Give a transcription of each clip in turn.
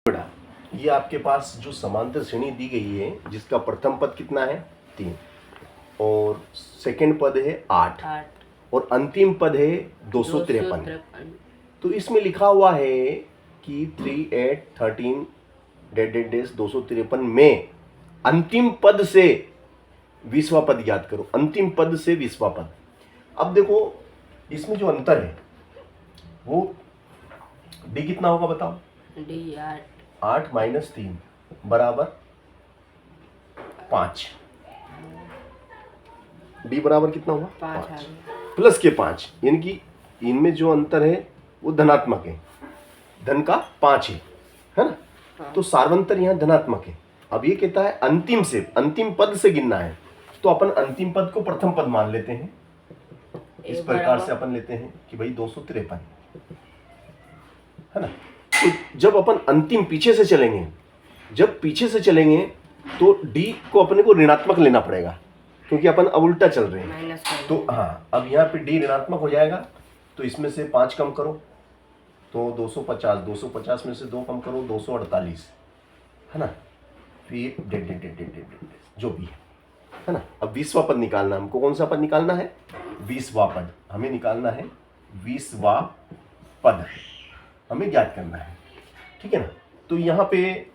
बड़ा ये आपके पास जो समांतर श्रेणी दी गई है जिसका प्रथम पद कितना है 3 और सेकंड पद है 8 और अंतिम पद है 253। तो इसमें लिखा हुआ है कि 3 8 13 253 में अंतिम पद से 20वां पद ज्ञात करो। अंतिम पद से 20वां पद। अब देखो इसमें जो अंतर है वो डी कितना होगा बताओ। डी 8 माइनस 3 बराबर 5। डी बराबर कितना हुआ 5 प्लस के 5, यानी कि इनमें जो अंतर है वो धनात्मक है। धन का 5 है ना। तो सार्वंतर यहाँ धनात्मक है। अब ये कहता है अंतिम पद से गिनना है, तो अपन अंतिम पद को प्रथम पद मान लेते हैं। इस प्रकार से अपन लेते हैं कि भाई 253 है ना। तो जब अपन अंतिम पीछे से चलेंगे तो डी को अपने को ऋणात्मक लेना पड़ेगा क्योंकि अपन अब उल्टा चल रहे हैं। तो हाँ, अब यहाँ पे डी ऋणात्मक हो जाएगा तो इसमें से 5 कम करो तो 250 में से 2 कम करो 248 है ना। फिर जो भी है ना। अब 20वां पद निकालना, हमको कौन सा पद निकालना है 20वां पद। हमें निकालना है 20वां पद, हमें ज्ञात करना है, ठीक है ना। तो यहाँ पे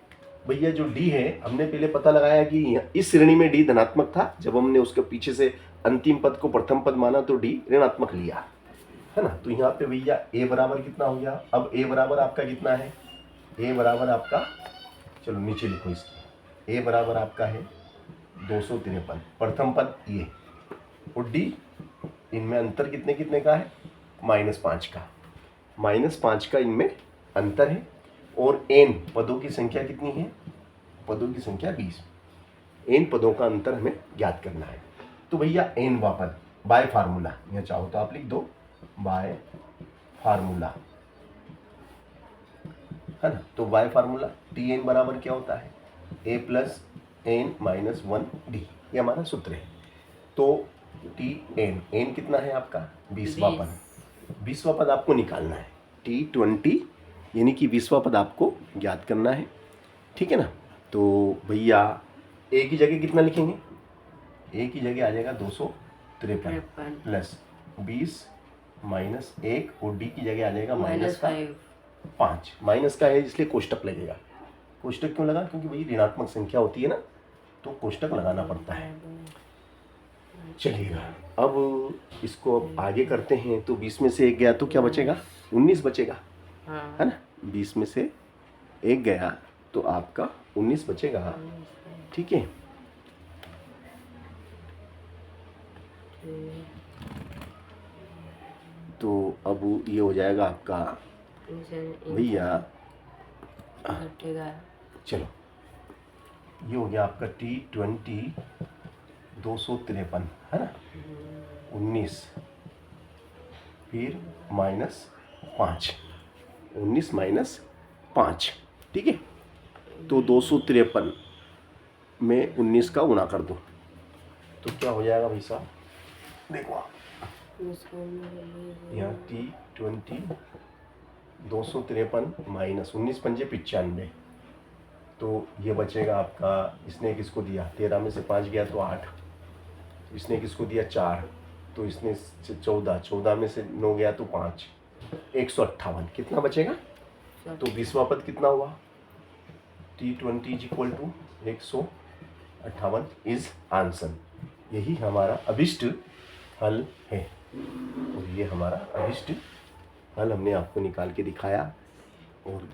भैया जो डी है हमने पहले पता लगाया कि इस श्रेणी में डी धनात्मक था। जब हमने उसके पीछे से अंतिम पद को प्रथम पद माना तो डी ऋणात्मक लिया है ना। तो यहाँ पे भैया ए बराबर कितना हो गया। अब ए बराबर आपका कितना है, ए बराबर आपका, चलो नीचे लिखो इसकी, ए बराबर आपका है 253 प्रथम पद ये, और डी इनमें अंतर कितने का है -5 का। -5 का इनमें अंतर है। और एन पदों की संख्या कितनी है, पदों की संख्या 20। एन पदों का अंतर हमें ज्ञात करना है। तो भैया एन वा पद बाय फार्मूला, या चाहो तो आप लिख दो बाय फार्मूला है ना। तो बाय फार्मूला टी एन बराबर क्या होता है ए प्लस एन माइनस 1 डी, ये हमारा सूत्र है। तो टी एन कितना है आपका 20वां पद। 20वां पद आपको निकालना है। T20 यानी कि 20वां पद आपको ज्ञात करना है, ठीक है ना। तो भैया ए की जगह कितना लिखेंगे, ए की जगह आ जाएगा 253 प्लस 20 माइनस 1 और डी की जगह आ जाएगा -5। माइनस का है इसलिए कोष्टक लगेगा। कोष्टक क्यों लगा, क्योंकि भाई ऋणात्मक संख्या होती है ना तो कोष्टक लगाना पड़ता है। चलिएगा अब इसको अब आगे करते हैं। तो 20 में से 1 गया तो क्या बचेगा 19 बचेगा है ना। 20 में से 1 गया तो आपका 19 बचेगा, ठीक है। तो अब ये हो जाएगा आपका भैया, चलो ये हो गया आपका T20 253 है ना 19 फिर -5, 19 माइनस 5, ठीक है। तो 253 में 19 का गुणा कर दो तो क्या हो जाएगा भाई साहब, देखो आप यहाँ T20 253 माइनस 19 पंजे 95, तो ये बचेगा आपका। इसने किसको दिया 13 में से 5 गया तो 8, इसने किसको दिया 4, तो इसने 14 में से 9 गया तो 5, 158 कितना बचेगा। तो 20वां पद कितना हुआ T20 is equal to 158 is answer. यही हमारा अभिष्ट हल है और ये हमारा अभिष्ट हल हमने आपको निकाल के दिखाया। और